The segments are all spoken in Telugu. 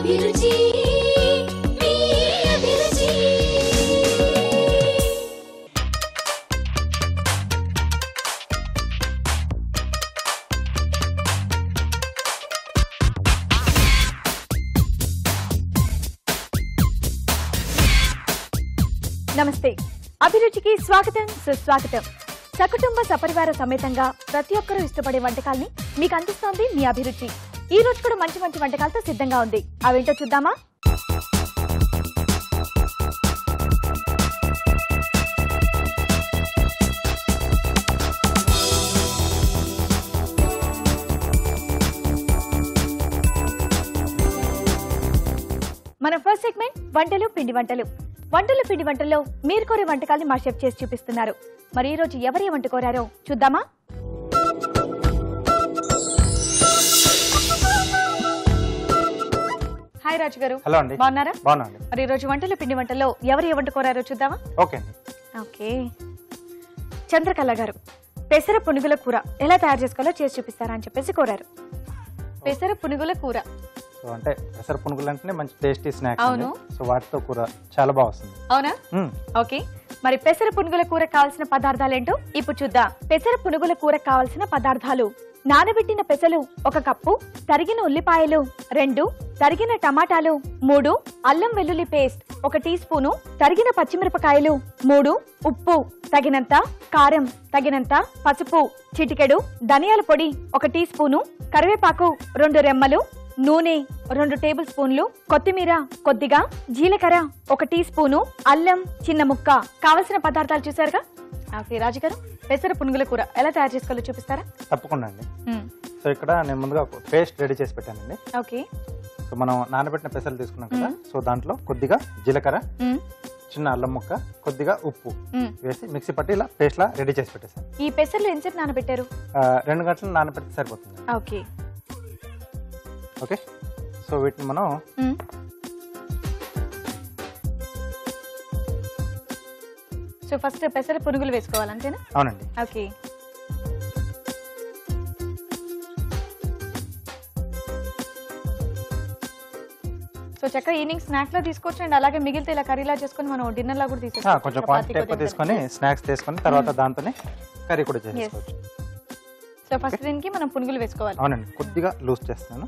అభిరుచి మీ అభిరుచి. నమస్తే, అభిరుచికి స్వాగతం సుస్వాగతం. సకుటుంబ సపరివార సమేతంగా ప్రతి ఒక్కరూ ఇష్టపడే వంటకాల్ని మీకు అందిస్తోంది మీ అభిరుచి. ఈ రోజు కూడా మంచి మంచి వంటకాలతో సిద్ధంగా ఉంది. అవేంటో చూద్దామా? మన ఫస్ట్ సెగ్మెంట్ వంటలు పిండి వంటలు. వంటలు పిండి వంటల్లో మీరు కోరే వంటకాల్ని మా షెఫ్ చేసి చూపిస్తున్నారు. మరి ఈ రోజు ఎవరు ఏ వంట కోరారో చూద్దామా? హాయ్ రాజు గారు. హలో అండి. బాగున్నారా? బాగున్నాండి. మరి ఈ రోజు వంటలు పిండి వంటల్లో ఎవరు ఏ వంట కోరారో చూద్దామా? ఓకే అండి. ఓకే, చంద్రకళ గారు పెసర పునుగుల కూర ఎలా తయారు చేసుకోవాలో చేసి చూపిస్తారా అని చెప్పేసి కోరారు. పెసర పునుగుల కూర సో అంటే పెసర పునుగులు అంటేనే మంచి టేస్టీ స్నాక్స్. అవును. సో వాటితో కూర చాలా బాగా వస్తుంది. అవునా? ఓకే, మరి పెసర పునుగుల కూర కావాల్సిన పదార్థాలు ఏంటో ఇప్పుడు చూద్దాం. పెసర పునుగుల కూర కావాల్సిన పదార్థాలు: నానబెట్టిన పెసలు 1 కప్పు, తరిగిన ఉల్లిపాయలు 2, తరిగిన టమాటాలు 3, అల్లం వెల్లుల్లి పేస్ట్ 1 టీ స్పూను, తరిగిన పచ్చిమిరపకాయలు 3, ఉప్పు తగినంత, కారం తగినంత, పసుపు చిటికెడు, ధనియాల పొడి 1 టీ స్పూను, కరివేపాకు 2 రెమ్మలు, నూనె 2 టేబుల్ స్పూన్లు, కొత్తిమీర కొద్దిగా, జీలకర్ర 1 టీ స్పూను, అల్లం చిన్న ముక్క. కావలసిన పదార్థాలు చూసారుగా. ఓకే రాజు గారు, పెసర పునుగుల కూర ఎలా తయారు చేసుకోవాలో చూపిస్తారా? తప్పకుండా అండి. సో ఇక్కడ నేను ముందుగా పేస్ట్ రెడీ చేసి పెట్టానండి. ఓకే. సో మనం నానబెట్టిన పెసలు తీసుకున్నాం కదా, సో దాంట్లో కొద్దిగా జీలకర్ర, చిన్న అల్లం ముక్క, కొద్దిగా ఉప్పు వేసి మిక్సీ పట్టి ఇలా పేస్ట్ లా రెడీ చేసి పెట్టేసాను. ఈ పెసర్లు ఎంతసేపు నానబెట్టారు? 2 గంటలు నానబెడితే సరిపోతుంది. ఓకే. ఓకే, సో వీటిని మనం సో ఫస్ట్ పెసర పునుగులు వేసుకోవాలి అంతేనా? అవునండి. ఓకే. సో చక్కగా ఈవినింగ్ స్నాక్ లా తీసుకోవచ్చు అండ్ అలాగే మిగిలితే ఇలా కర్రీలా చేసుకొని మనం డిన్నర్ లా కూడా తీసుకోవచ్చు. కొంచెం క్వాంటిటీ ఎక్కువ తీసుకొని స్నాక్స్ తీసుకొని తర్వాత దాంతోనే కర్రీ కూడా చేసుకోవచ్చు. సో ఫస్ట్ దీనికి మనం పునుగులు వేసుకోవాలి. అవునండి, కొద్దిగా లూజ్ చేస్తున్నాను.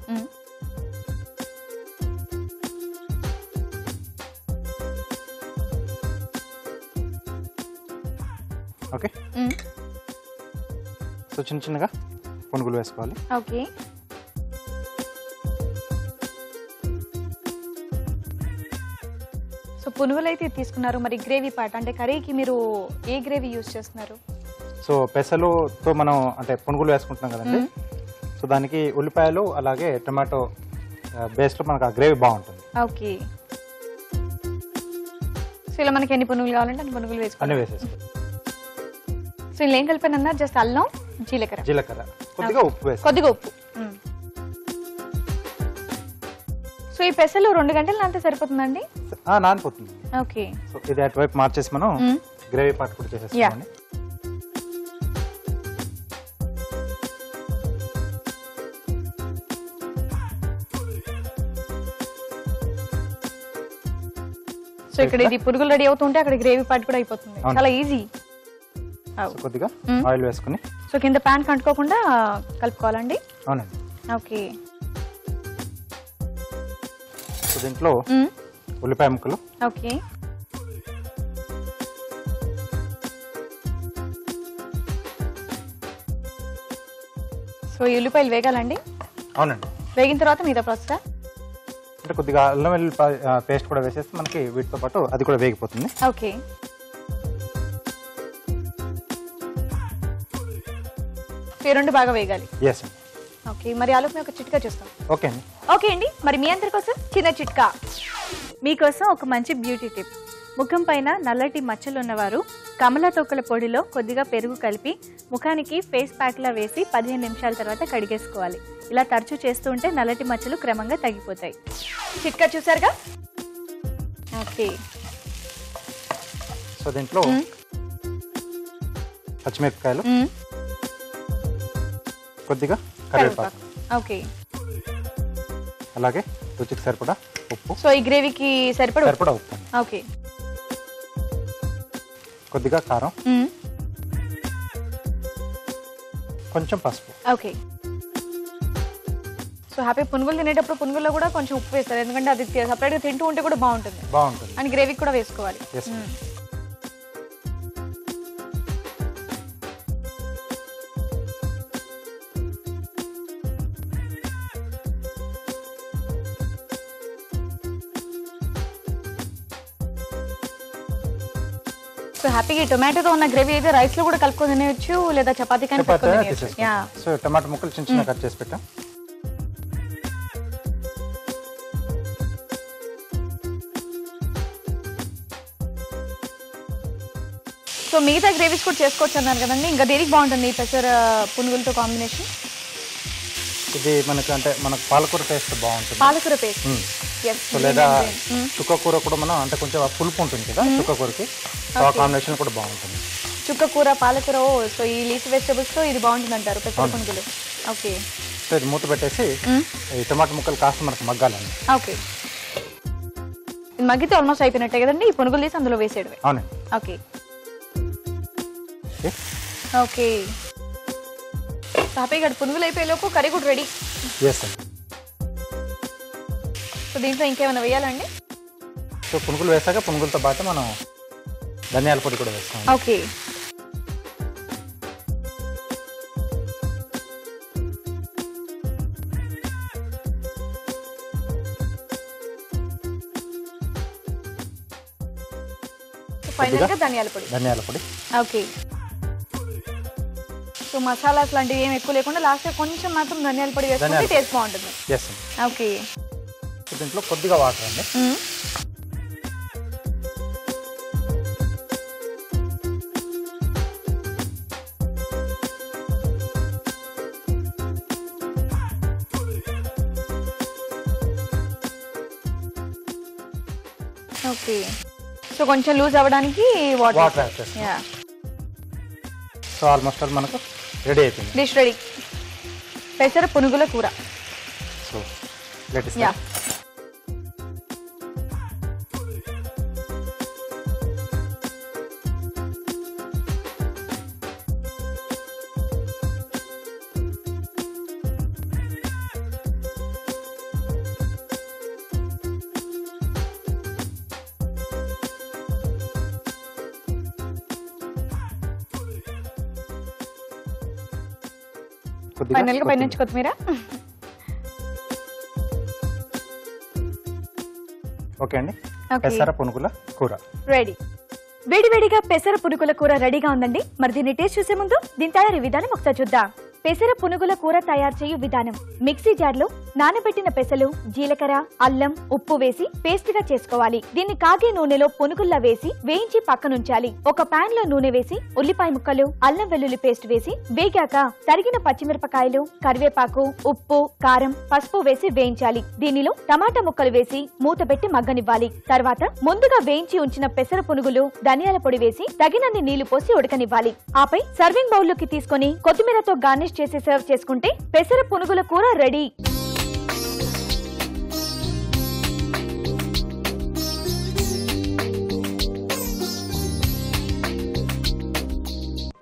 ఓకే, సో చిన్న చిన్నగా పునుగులు వేసుకోవాలి. ఓకే. సో పునుగులు అయితే తీసుకున్నారు. మరి గ్రేవీ పార్ట్ అంటే కర్రీకి మీరు ఏ గ్రేవీ యూజ్ చేస్తున్నారు? సో పెసలుతో మనం అంటే పునుగులు వేసుకుంటున్నాం కదండి, సో దానికి ఉల్లిపాయలు అలాగే టమాటో బేస్లో మనకు ఆ గ్రేవీ బాగుంటుంది. ఓకే. సో ఇలా మనకి ఎన్ని పునుగులు కావాలంటే అన్ని పునుగులు వేసుకోవాలి. అన్ని వేసేసుకోవాలి. సో ఇలా ఏం కలిపాను? జస్ట్ అల్లం, జీలకర్ర, కొద్దిగా ఉప్పు వేసి, కొద్దిగా ఉప్పు. సో ఈ పెసలు 2 గంటలు నానితే సరిపోతుందండి? నానిపోతుంది. ఓకే. సో ఇది అటువైపు మార్చేసి మనం గ్రేవీ పార్ట్ కూడా చేసేసుకోవాలి. సో ఇక్కడ ఇది పునుగులు రెడీ అవుతుంటే అక్కడ గ్రేవీ పార్ట్ కూడా అయిపోతుంది. చాలా ఈజీ. కొద్దిగా ఆయిల్ వేసుకుని సో కింద ప్యాన్ కంటుకోకుండా కలుపుకోవాలండి. అవునండి. ఓకే. సో దీంట్లో ఉల్లిపాయ ముక్కలు. ఓకే. సో ఈ ఉల్లిపాయలు వేగాలండి? అవునండి. వేగిన తర్వాత మీద ప్రాసెస్ అంటే కొద్దిగా అల్లం వెల్లుల్లి పేస్ట్ కూడా వేసేస్తే మనకి వీటితో పాటు అది కూడా వేగిపోతుంది. ఓకే. ఈ 2 బాగా వేగాలి. ఎస్. ఓకే, మరి ఆలోపు ఒక చిట్కా చూస్తాం. ఓకే అండి. ఓకే అండి, మరి మీ అందరి కోసం చిన్న చిట్కా. మీకోసం ఒక మంచి బ్యూటీ టిప్. ముఖం పైన నల్లటి మచ్చలు ఉన్నవారు కమల తొక్కల పొడిలో కొద్దిగా పెరుగు కలిపి ముఖానికి ఫేస్ ప్యాక్లా వేసి 15 నిమిషాల తర్వాత కడిగేసుకోవాలి. ఇలా తరచూ చేస్తూ ఉంటే నల్లటి మచ్చలు క్రమంగా తగ్గిపోతాయి. చిట్కా చూసారుగా. ఓకే. సో దీంట్లో పచ్చిమిరపకాయలు, కొద్దిగా కరివేపాకు, ఓకే, అలాగే రుచికి సరిపడా ఉప్పు. సో ఈ గ్రేవీకి సరిపడా ఉప్పు. ఓకే. కొద్దిగా కారం, కొంచెం పసుపు. ఓకే. సో హ్యాపీ పునుగులు తినేటప్పుడు పునుగుల్లో కూడా కొంచెం ఉప్పు వేస్తారు, ఎందుకంటే అది సపరేట్గా తింటూ ఉంటే కూడా బాగుంటుంది. అండ్ గ్రేవీకి కూడా వేసుకోవాలి. సో హ్యాపీగా టొమాటోతో ఉన్న గ్రేవీ అయితే రైస్ లో కూడా కలుపుకొని తినేయచ్చు, లేదా చపాతీ కానీ తినేయచ్చు. సో టమాటో ముక్కలు చిన్న చిన్న కట్ చేసి పెట్టాం. సో మిగతా గ్రేవీస్ కూడా చేసుకోవచ్చు అన్నారు కదండి, ఇంకా దేనికి బాగుంటుంది పెసర పునుగులతో కాంబినేషన్? ఇది మనకు అంటే మనకు పాలకూర పేస్ట్ బాగుంటుంది. పాలకూర పేస్ట్. సో లేదా చుక్క కూర కూడా మనం అంటే కొంచెం పులుపు ఉంటుంది కదా చుక్క కూరకి, ఆ కాంబినేషన్ కూడా బాగుంటుంది. చుక్క కూర, పాలకూర. సో ఈ లీఫ్ వెజిటబుల్స్ తో ఇది బాగుంటుంది అంటారు పెసర పునుగులు. ఓకే. సో ఇది మూత పెట్టేసి ఈ టమాటో ముక్కలు కాస్త మనకు మగ్గాలండి. ఓకే. ఇది మగ్గితే ఆల్మోస్ట్ అయిపోయినట్టే కదండి, ఈ పునుగులు తీసి అందులో వేసేయడమే. అవునండి. ఓకే. ఓకే. హ్యాపీగా పునుగులు అయిపోయేలోపు కర్రీ కూడా రెడీ. సో దీంట్లో ఇంకేమైనా వేయాలండి? సో పునుగులు వేసాక పునుగులతో పాటు మనం ధనియాల పొడి కూడా వేస్తాం. ఓకే. ఫైనల్ గా ధనియాల పొడి. ఓకే. సో మసాలాస్ లాంటివి ఏమి ఎక్కువ లేకుండా లాస్ట్ కొంచెం మాత్రం ధనియాల పొడి వేసుకుంటే టేస్ట్ బాగుంటుంది. ఓకే. దీంట్లో కొద్దిగా వాటర్ అండి. ఓకే. సో కొంచెం లూజ్ అవ్వడానికి వాటర్ యాడ్ చేస్తాం. సో ఆల్మోస్ట్ ఆల్ మనకు రెడీ అయిపోయింది. డిష్ రెడీ, పెసర పునుగుల కూర. సో లెట్ us ఫైనల్ గా పైనుంచి కొత్తిమీర. ఓకే అండి, పెసర పునుగుల కూర రెడీ. వేడివేడిగా పెసర పునుగుల కూర రెడీగా ఉందండి. మరి దీన్ని టేస్ట్ చూసే ముందు దీని తయారీ విధానం ఒకసారి చూద్దాం. పెసర పునుగుల కూర తయారు చేయు విధానం: మిక్సీ జార్ లో నానబెట్టిన పెసలు, జీలకర్ర, అల్లం, ఉప్పు వేసి పేస్ట్ గా చేసుకోవాలి. దీన్ని కాగే నూనెలో పునుగుల్లా వేసి వేయించి పక్కనుంచాలి. ఒక పాన్ లో నూనె వేసి ఉల్లిపాయ ముక్కలు, అల్లం వెల్లుల్లి పేస్ట్ వేసి వేగాక తరిగిన పచ్చిమిరపకాయలు, కరివేపాకు, ఉప్పు, కారం, పసుపు వేసి వేయించాలి. దీనిలో టమాటా ముక్కలు వేసి మూత పెట్టి మగ్గనివ్వాలి. తర్వాత ముందుగా వేయించి ఉంచిన పెసర పునుగులు, ధనియాల పొడి వేసి తగినన్ని నీళ్లు పోసి ఉడకనివ్వాలి. ఆపై సర్వింగ్ బౌల్ లోకి తీసుకొని కొత్తిమీరతో గార్నిష్ చేసి సర్వ్ చేసుకుంటే పెసర పునుగుల కూర రెడీ.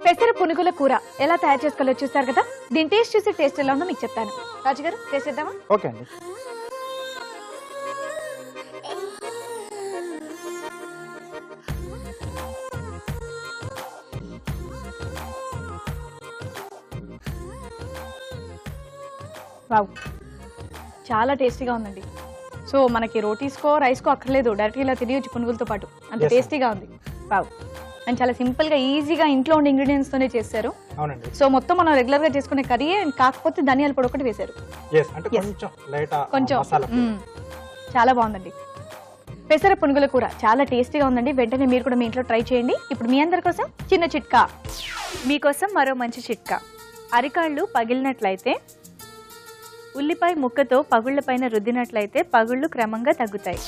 పెసర పునుగుల కూర ఎలా తయారు చేసుకోవాలో చూస్తారు కదా. దీని టేస్ట్ చూసి టేస్ట్ ఎలా ఉందో మీకు చెప్తాను. రాజుగారు టేస్ట్ చేద్దామా? ఓకే అండి. వావ్, చాలా టేస్టీగా ఉందండి. సో మనకి రోటీస్కో రైస్కో అక్కర్లేదు, డైరెక్ట్గా ఇలా తినేయచ్చు పునుగులతో పాటు, అంత టేస్టీగా ఉంది. వావ్. అండ్ చాలా సింపుల్ గా ఈజీగా ఇంట్లో ఉండే ఇంగ్రీడియంట్స్ తోనే చేశారు. అవునండి. సో మొత్తం మనం రెగ్యులర్ గా చేసుకునే కర్రీ, కాకపోతే ధనియాల పొడి ఒకటి వేశారు. కొంచెం చాలా బాగుందండి. పెసర పునుగుల కూర చాలా టేస్టీగా ఉందండి. వెంటనే మీరు కూడా మీ ఇంట్లో ట్రై చేయండి. ఇప్పుడు మీ అందరి కోసం చిన్న చిట్కా. మీకోసం మరో మంచి చిట్కా. అరికాళ్ళు పగిలినట్లయితే ఉల్లిపాయ ముక్కతో పగుళ్ల పైన రుద్దినట్లయితే పగుళ్లు క్రమంగా తగ్గుతాయి.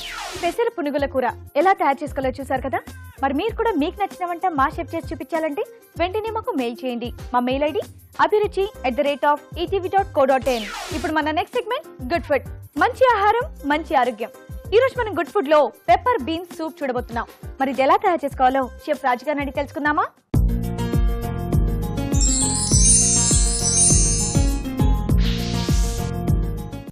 పెసర పునుగుల కూర ఎలా తయారు చేసుకోవాలో చూసారు కదా. మరి మీరు కూడా మీకు నచ్చిన వంట మా షెఫ్ చేసి చూపించాలంటే వెంటనే మాకు మెయిల్ చేయండి. మా మెయిల్ ఐడి abhiruchi@etv.co.in. ఇప్పుడు మన నెక్స్ట్ సెగ్మెంట్ గుడ్ ఫుడ్. మంచి ఆహారం మంచి ఆరోగ్యం. ఈ రోజు మనం గుడ్ ఫుడ్ లో పెప్పర్ బీన్స్ సూప్ చూడబోతున్నాం. మరి ఇది ఎలా తయారు చేసుకోవాలో షెఫ్ రాజు గారిని అడిగి తెలుసుకుందామా?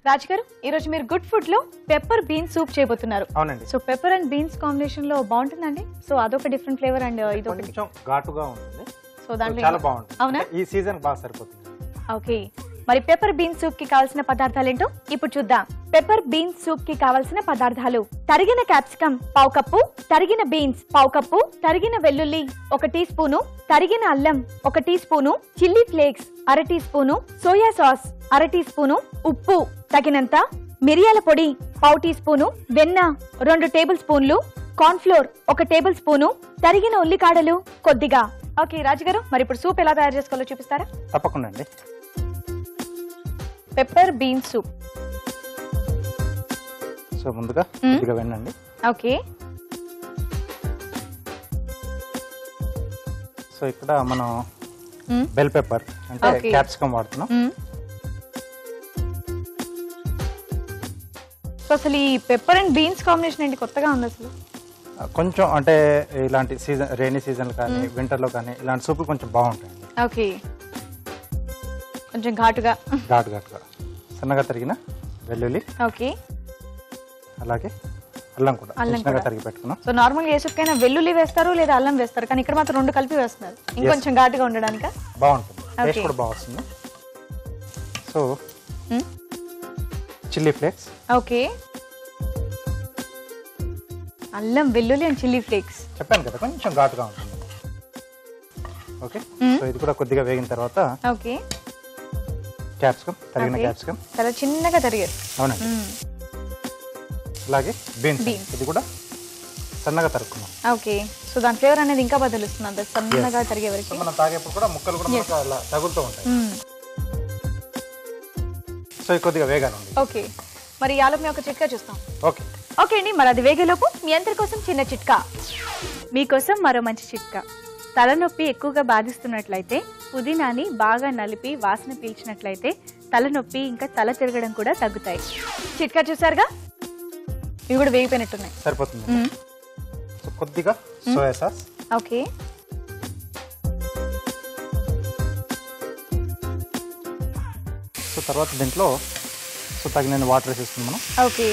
రాజు గారు, ఈ రోజు మీరు గుడ్ ఫుడ్ లో పెప్పర్ బీన్స్ సూప్ చేయబోతున్నారు. అవునండి. So pepper and beans combination లో బాగుంటుందండి. సో అదొక డిఫరెంట్ ఫ్లేవర్ అండ్ ఇది కొంచెం ఘాటుగా ఉంటుంది. సో దాంట్లో చాలా బాగుంటుంది. అవునా? ఈ సీజన్ బాగా సరిపోతుంది. ఓకే, మరి పెప్పర్ బీన్స్ సూప్ కి కావాల్సిన పదార్థాలు ఏంటో ఇప్పుడు చూద్దాం. పెప్పర్ బీన్స్ సూప్ కి కావాల్సిన పదార్థాలు: తరిగిన క్యాప్సికం పావు కప్పు, తరిగిన బీన్స్ పావు కప్పు, తరిగిన వెల్లుల్లి 1 టీ స్పూను, తరిగిన అల్లం 1 tea spoon, chilli flakes 1/2 tea spoon, soya sauce 1/2 tea spoon, ఉప్పు తగినంత, మిరియాల పొడి పావు టీ స్పూను, వెన్న 2 టేబుల్ స్పూన్లు, కార్న్ ఫ్లోర్ 1 టేబుల్ స్పూను, తరిగిన ఉల్లికాడలు కొద్దిగా. ఓకే రాజు గారు, మరి ఇప్పుడు సూప్ ఎలా తయారు చేసుకోవాలో చూపిస్తారా? తప్పకుండా అండి. Pepper beans soup. సో ముందుగా కొద్దిగా వెన్నండి. ఓకే, సో ఇక్కడ మనం బెల్ పెప్పర్ అంటే Okay. క్యాప్సికం వాడుతున్నాం. సో అసలు ఈ పెప్పర్ అండ్ బీన్స్ కాంబినేషన్ ఏంటి, కొత్తగా ఉంది అసలు. కొంచెం అంటే ఇలాంటి సీజన్ రైనీ సీజన్ కానీ వింటర్ లో కానీ ఇలాంటి సూపులు కొంచెం బాగుంటాయండి. ఓకే, కొంచెం ఘాటుగా. ఘాటుగా సన్నగా తరిగిన వెల్లుల్లి, ఓకే, అలాగే అల్లం కూడా చిన్నగా తరిగి పెట్టుకున్నాం. సో నార్మల్ ఏ సూప్కైనా వెల్లుల్లి వేస్తారు లేదా అల్లం వేస్తారు, కానీ ఇక్కడ మాత్రం 2 కలిపి వేస్తున్నారు, ఇంకొంచెం ఘాటుగా ఉండడానికి. బాగుంటుంది, టేస్ట్ కూడా బాగా వస్తుంది. So chilli flakes. ఓకే, అల్లం వెల్లుల్లి అండ్ చిల్లీ ఫ్లేక్స్. చెప్పాను కదా కొంచెం ఘాటుగా ఉంటుంది. ఓకే, సో ఇది కూడా కొద్దిగా వేగిన తర్వాత ఓకే, క్యాప్సికం, తరిగిన క్యాప్సికం చాలా చిన్నగా తరిగారు. అవునండి. అలాగే బీన్స్, ఇది కూడా సన్నగా తరుక్కున్నాం. ఓకే, సో దాని ఫ్లేవర్ అనేది ఇంకా బాగా తెలుస్తుంది అంత సన్నగా తరిగే వరకు. మనం తాగేప్పుడు కూడా ముక్కలు కూడా మనకు అలా తగులుతూ ఉంటాయి. సో ఇది కొద్దిగా వేగానండి. ఓకే, మరి ఆలోపు మేము ఒక చిట్కా చూస్తాం. ఓకే ఓకే అండి, మరి అది వేగేలోపు మీ అందరి కోసం చిన్న చిట్కా. మీకోసం మరో మంచి చిట్కా. తలనొప్పి ఎక్కువగా బాధిస్తున్నట్లయితే పుదీనాని బాగా నలిపి వాసన పీల్చినట్లయితే తలనొప్పి ఇంకా తల తిరగడం కూడా తగ్గుతాయి. చిట్కా చూసారుగా, ఇవి కూడా వేగిపోయినట్టున్నాయి. సరిపోతుంది. సో కొద్దిగా సోయా సాస్. ఓకే, సో తర్వాత దీంట్లో సో తగిన వాటర్ వేసేసుకుందాం మనం. ఓకే,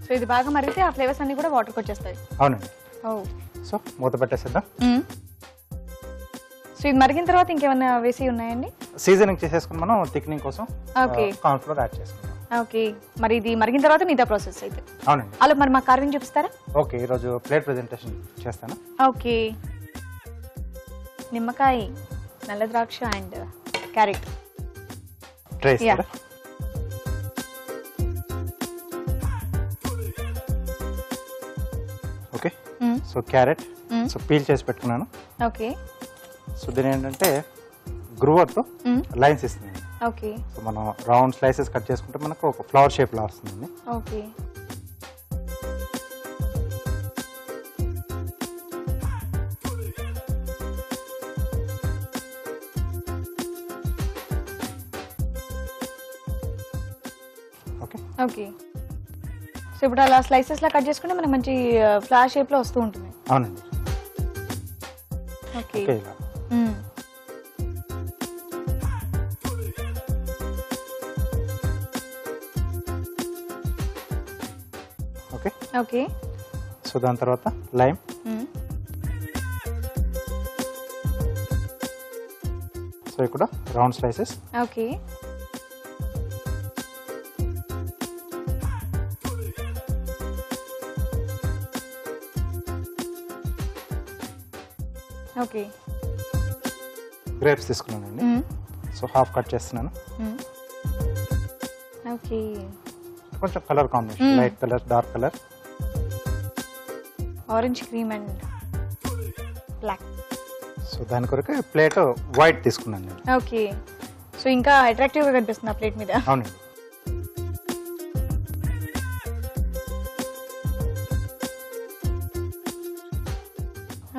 సో ఇది బాగా మరిగితే ఆ ఫ్లేవర్స్ అన్ని కూడా వాటర్కి వచ్చేస్తాయి. అవునండి. ఓ, సో మూత పెట్టేసేద్దాం. సో ఇది మరిగిన తర్వాత ఇంకేమైనా వేసి ఉన్నాయండి? సీజనింగ్ చేసేసుకుని మనం థిక్నింగ్ కోసం ఓకే, కార్న్ ఫ్లోర్ యాడ్ చేసుకుందాం. ఓకే, మరి ఇది మరిగిన తర్వాత మిగతా ప్రాసెస్ అయితే. అవునండి. అలా మరి మా కార్వింగ్ చూపిస్తారా? ఓకే, ఈరోజు ప్లేట్ ప్రెజెంటేషన్ చేస్తాను. ఓకే, నిమ్మకాయ, నల్ల ద్రాక్ష and carrot. Tray Yeah. Okay, so carrot so peel చేసి పెట్టుకున్నాను. ఓకే, సో దీని ఏంటంటే గ్రూవర్తో లైన్స్ ఇస్తుంది. ఓకే, సో మనం రౌండ్ స్లైసెస్ కట్ చేసుకుంటే మనకు ఒక ఫ్లవర్ షేప్ లా వస్తుంది. Okay, okay, okay. సో ఇప్పుడు అలా స్లైసెస్ లా కట్ చేసుకుంటే మనకి మంచి ఫ్లవర్ షేప్ లో వస్తూ ఉంటుంది. అవునండి. ఓకే, ఓకే, ఇలా ఓకే. ఓకే, సో దాని తర్వాత లైమ్. సో ఇక్కడ round slices. Okay, okay, grapes తీసుకున్నానండి. సో హాఫ్ కట్ చేస్తున్నాను. ఓకే, కొంచెం colour combination, light colour, dark colour. Orange cream and black. So దాని కొరకు ప్లేట్ వైట్ తీసుకున్నాను నేను. ఓకే, సో ఇంకా అట్రాక్టివ్ గా కనిపిస్తుంది ఆ ప్లేట్ మీద. అవునండి.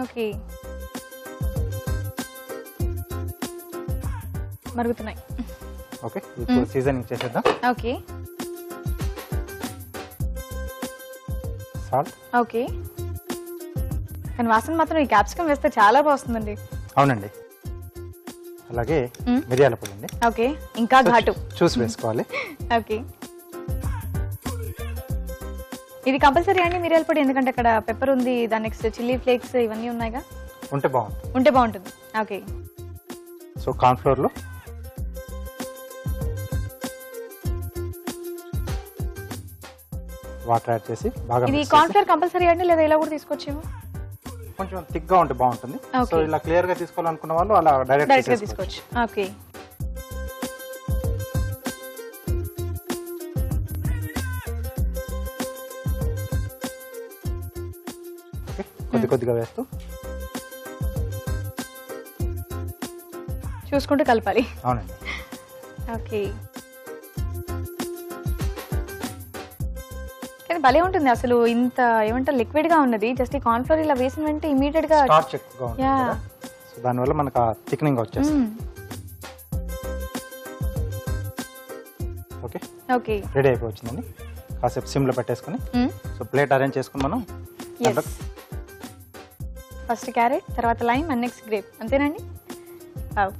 ఓకే, మరుగుతున్నాయి. ఓకే, ఇప్పుడు సీజనింగ్ చేసేద్దాం. Okay, salt. ఓకే, కానీ వాసన మాత్రం ఈ క్యాప్సికమ్ వేస్తే చాలా బాగుంటుందండి. అవునండి. అలాగే మిరియాల పొడి అండి. ఓకే, ఇంకా ఘాటు చూసి వేసుకోవాలి. ఓకే, ఇది కంపల్సరీ అండి మిరియాల పొడి, ఎందుకంటే అక్కడ పెప్పర్ ఉంది, దాని నెక్స్ట్ చిల్లీ ఫ్లేక్స్ ఇవన్నీ ఉన్నాయిగా, ఉంటే బాగుంటుంది. ఉంటే బాగుంటుంది. ఓకే, సో కార్న్ ఫ్లోర్ లో వాటర్ యాడ్ చేసి బాగా ఇది mix కార్న్ చేసి, ఫ్లోర్ కంపల్సరీ అండి, లేదా ఇలా కూడా తీసుకొచ్చేమో? కొంచెం థిక్ గా ఉంటే బాగుంటుంది. Okay. సో ఇలా క్లియర్ గా తీసుకోవాలనుకున్న వాళ్ళు అలా డైరెక్ట్ గా డైరెక్ట్ తీసుకోవచ్చు. ఓకే, కొద్ది కొద్దిగా వేస్తూ చూసుకుంటూ కలపాలి. అవునండి. ఓకే, కానీ భలే ఉంటుంది అసలు, ఇంత ఏమంటారు లిక్విడ్ గా ఉన్నది, జస్ట్ ఈ కార్న్ ఫ్లోర్ ఇలా వేసిన వెంటనే ఇమీడియట్ గా. స్టార్చ్ ఎక్కువగా ఉంటుంది Yeah. కదా, సో దానివల్ల మనకు ఆ థిక్నింగ్ వచ్చేస్తుంది. ఓకే, ఓకే, రెడీ అయిపోవచ్చిందండి. కాసేపు సిమ్ లో పెట్టేసుకుని సో ప్లేట్ అరేంజ్ చేసుకుని మనం దాంట్లో ఫస్ట్ క్యారెట్, తర్వాత లైమ్ అండ్ నెక్స్ట్ గ్రేప్, అంతేనండి? వావ్,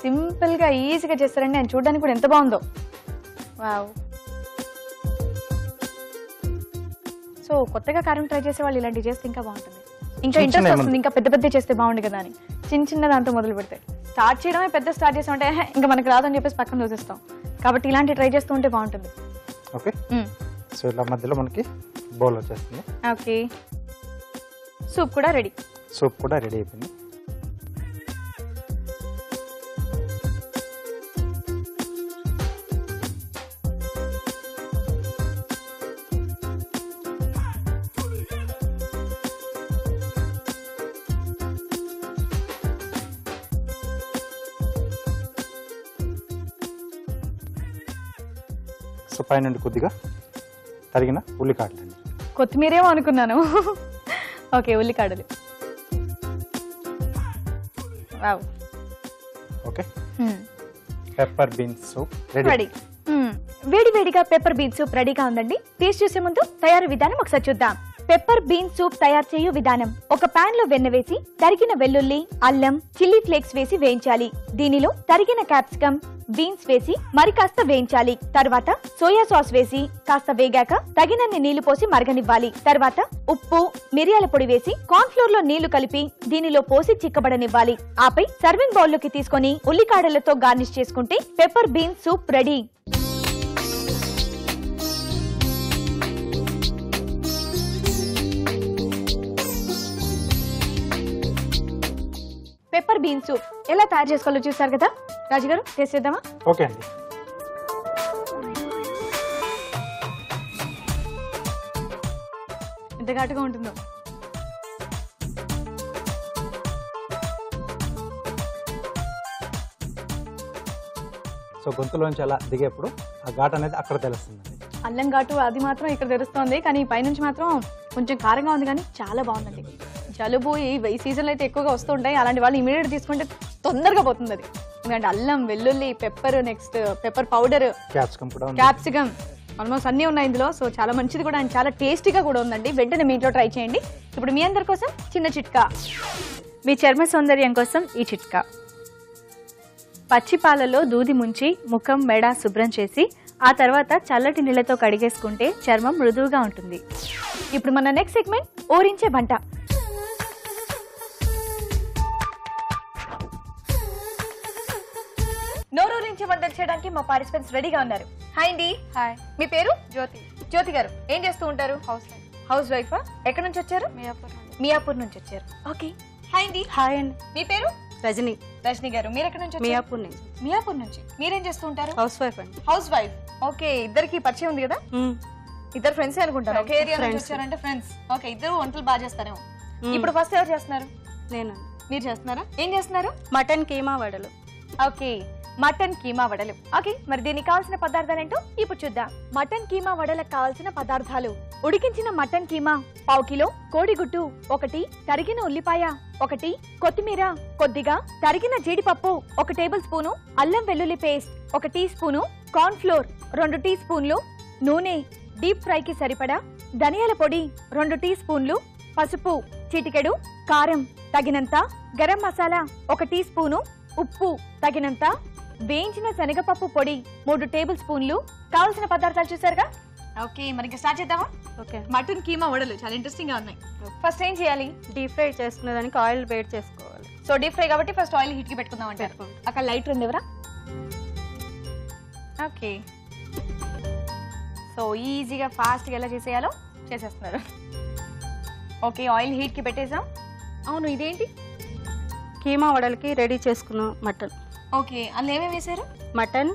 సింపుల్ గా ఈజీగా చేస్తారండి, ఆయన చూడడానికి కూడా ఎంత బాగుందో. వావ్, సో కొత్తగా కారం ట్రై చేసే వాళ్ళు ఇలాంటివి చేస్తే ఇంకా బాగుంటుంది, ఇంకా చిన్న ఇంట్రెస్ట్ చిన్న వస్తుంది, ఇంకా పెద్ద పెద్ద చేస్తే బాగుండు కదా అని. చిన్న చిన్న దాంతో మొదలు పెడితే స్టార్ట్ చేయడమే పెద్ద స్టార్ట్ చేసామంటే ఇంకా మనకు రాదని చెప్పేసి పక్కన చూసేస్తాం, కాబట్టి ఇలాంటి ట్రై చేస్తూ ఉంటే బాగుంటుంది. ఓకే, సో ఇలా మధ్యలో మనకి బౌల్ వచ్చేస్తుంది. ఓకే, సూప్ కూడా రెడీ. సూప్ కూడా రెడీ అయిపోయింది. సో పైనుండి కొద్దిగా తరిగిన ఉల్లికాడలు అండి. కొత్తిమీరేమో అనుకున్నాను. ఓకే, ఉల్లికాడలు. Wow, okay, pepper beans soup ready. Ready. వేడి వేడిగా పెప్పర్ బీన్ సూప్ రెడీగా ఉందండి. టేస్ట్ చూసే ముందు తయారీ విధానం ఒకసారి చూద్దాం. పెప్పర్ బీన్ సూప్ తయారు చేయు విధానం: ఒక పాన్ లో వెన్న వేసి తరిగిన వెల్లుల్లి, అల్లం, చిల్లీ ఫ్లేక్స్ వేసి వేయించాలి. దీనిలో తరిగిన క్యాప్సికమ్, బీన్స్ వేసి మరి కాస్త వేయించాలి. తర్వాత సోయా సాస్ వేసి కాస్త వేగాక తగినన్ని నీళ్లు పోసి మరగనివ్వాలి. తర్వాత ఉప్పు, మిరియాల పొడి వేసి కార్న్ ఫ్లోర్ లో నీళ్లు కలిపి దీనిలో పోసి చిక్కబడనివ్వాలి. ఆపై సర్వింగ్ బౌల్ లోకి తీసుకొని ఉల్లికాడలతో గార్నిష్ చేసుకుంటే pepper bean soup ready. Pepper bean soup ఎలా తయారు చేసుకోవాలో చూసారు కదా. రాజు గారు, టేస్ట్ చేద్దామా? ఓకే అండి. ఎంత ఘాటుగా ఉంటుందో. సో గొంతులోంచి అలా దిగేప్పుడు ఆ ఘాట్ అనేది అక్కడ తెలుస్తుందండి. అల్లం ఘాటు అది మాత్రం ఇక్కడ తెలుస్తోంది, కానీ పైనుంచి మాత్రం కొంచెం కారంగా ఉంది, కానీ చాలా బాగుందండి. జలుబు ఈ సీజన్లో అయితే ఎక్కువగా వస్తుంటాయి, అలాంటి వాళ్ళు ఇమీడియట్ తీసుకుంటే తొందరగా పోతుంది అది. ఎందుకంటే అల్లం, వెల్లుల్లి, pepper, next pepper powder, capsicum కూడా ఉంది. క్యాప్సికమ్, ఆల్మోస్ట్ అన్నీ ఉన్నాయి ఇందులో. సో చాలా మంచిది కూడా అండ్ చాలా టేస్టీగా కూడా ఉందండి. వెంటనే మీ ఇంట్లో ట్రై చేయండి. ఇప్పుడు మీ అందరి కోసం చిన్న చిట్కా. మీ చర్మ సౌందర్యం కోసం ఈ చిట్కా: పచ్చి పాలలో దూది ముంచి ముఖం, మెడ శుభ్రం చేసి ఆ తర్వాత చల్లటి నీళ్లతో కడిగేసుకుంటే చర్మం మృదువుగా ఉంటుంది. ఇప్పుడు మన నెక్స్ట్ సెగ్మెంట్ ఓరించే వంట. నోరూరించే వంటలు చేయడానికి మా పార్టిసిపెంట్స్ రెడీగా ఉన్నారు. హాయ్ అండి. హాయ్, మీ పేరు? జ్యోతి. జ్యోతి గారు ఏం చేస్తూ ఉంటారు? House wife. హౌస్ వైఫా? ఎక్కడి నుంచి వచ్చారు? మియాపూర్. మియాపూర్ నుంచి వచ్చారు. ఓకే. హాయ్ అండి. హాయ్ అండి. మీ పేరు? రజని రజని గారు మీరు ఎక్కడి నుంచి వచ్చారు? మియాపూర్ నుంచి. మియాపూర్ నుంచి. మీరేం చేస్తూ ఉంటారు? హౌస్ వైఫ్ అండి. House wife. ఓకే, ఇద్దరికి పరిచయం ఉంది కదా? ఇద్దరు ఫ్రెండ్స్ అనుకుంటారు. ఒకే ఏరియా నుంచి వచ్చారంటే ఫ్రెండ్స్. ఓకే, ఇద్దరు వంటలు బాగా చేస్తారేమో. ఇప్పుడు ఫస్ట్ ఎవరు చేస్తున్నారు? నేను. మీరు చేస్తున్నారా? ఏం చేస్తున్నారు? మటన్ కీమా వడలు. ఓకే, మటన్ కీమా వడలు. ఓకే, మరి దీనికి కావాల్సిన పదార్థాలు ఏంటో ఇప్పుడు చూద్దాం. మటన్ కీమా వడలకు కావాల్సిన పదార్థాలు: ఉడికించిన మటన్ కీమా పావు కిలో, కోడిగుడ్డు 1, తరిగిన ఉల్లిపాయ 1, కొత్తిమీర కొద్దిగా, తరిగిన జీడిపప్పు 1 టేబుల్ స్పూను, అల్లం వెల్లుల్లి paste 1 tea spoon, corn flour 2 tea స్పూన్లు, నూనె డీప్ ఫ్రైకి సరిపడా, ధనియాల పొడి 2 టీ స్పూన్లు, పసుపు చిటికెడు, కారం తగినంత, గరం మసాలా 1 టీ స్పూను, ఉప్పు తగినంత, వేయించిన శనగపప్పు పొడి 3 టేబుల్ స్పూన్లు. కావాల్సిన పదార్థాలు చూసారుగా. ఓకే, మరి స్టార్ట్ చేద్దామా? ఓకే. మటన్ కీమా వడలు చాలా ఇంట్రెస్టింగ్ గా ఉన్నాయి. ఫస్ట్ ఏం చేయాలి? డీప్ ఫ్రై చేసుకునే దానికి ఆయిల్ వేడి చేసుకోవాలి. సో డీప్ ఫ్రై కాబట్టి ఫస్ట్ ఆయిల్ హీట్ కి పెట్టుకుందాం అంటారు. అక్కడ లైటర్ ఉంది ఎవరా? ఓకే, సో ఈజీగా ఫాస్ట్ గా ఎలా చేసేయాలో చేసేస్తున్నారు. ఓకే, ఆయిల్ హీట్ కి పెట్టేసాం. అవును, ఇదేంటి? కీమా వడలకి రెడీ చేసుకున్నాం మటన్. ఓకే, అందులో ఏమేమి వేసారు? మటన్,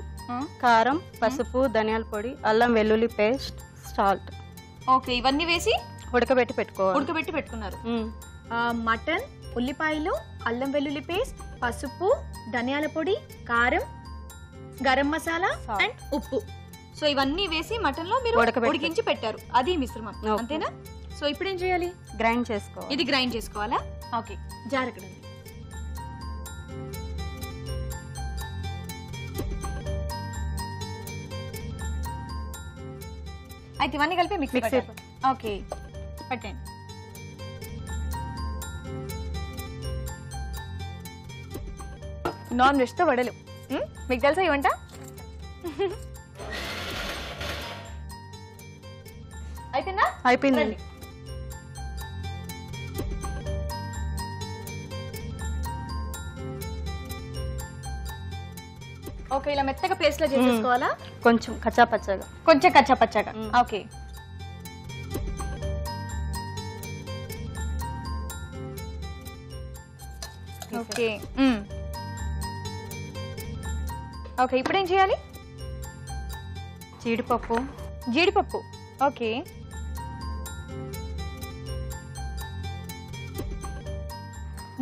కారం, పసుపు, ధనియాల పొడి, అల్లం వెల్లుల్లి పేస్ట్, సాల్ట్. ఓకే, ఇవన్నీ వేసి ఉడకబెట్టి పెట్టుకోవాలి. ఉడకబెట్టి పెట్టుకున్నారు. మటన్, ఉల్లిపాయలు, అల్లం వెల్లుల్లి పేస్ట్, పసుపు, ధనియాల పొడి, కారం, గరం మసాలా అండ్ ఉప్పు. సో ఇవన్నీ వేసి మటన్ లో మీరు ఉడికించి పెట్టారు. అది మిశ్రమం, అంతేనా? సో ఇప్పుడు ఏం చేయాలి? గ్రైండ్ చేసుకోవాలి. ఇది గ్రైండ్ చేసుకోవాలా? ఓకే, జారకడ అయితే ఇవన్నీ కలిపి మిక్సీ. ఓకే, పెట్టండి. నాన్ వెజ్ తో వడలు. మీకు తెలుసా ఈ వంట? అయిపోయిందా? అయిపోయిందండి. ఓకే, ఇలా మెత్తగా పేస్ట్ లో చేసేసుకోవాలా? కొంచెం కచ్చా పచ్చగా. కొంచెం కచ్చా పచ్చగా. Okay, okay. ఓకే, ఇప్పుడు ఏం చేయాలి? జీడిపప్పు. జీడిపప్పు. ఓకే,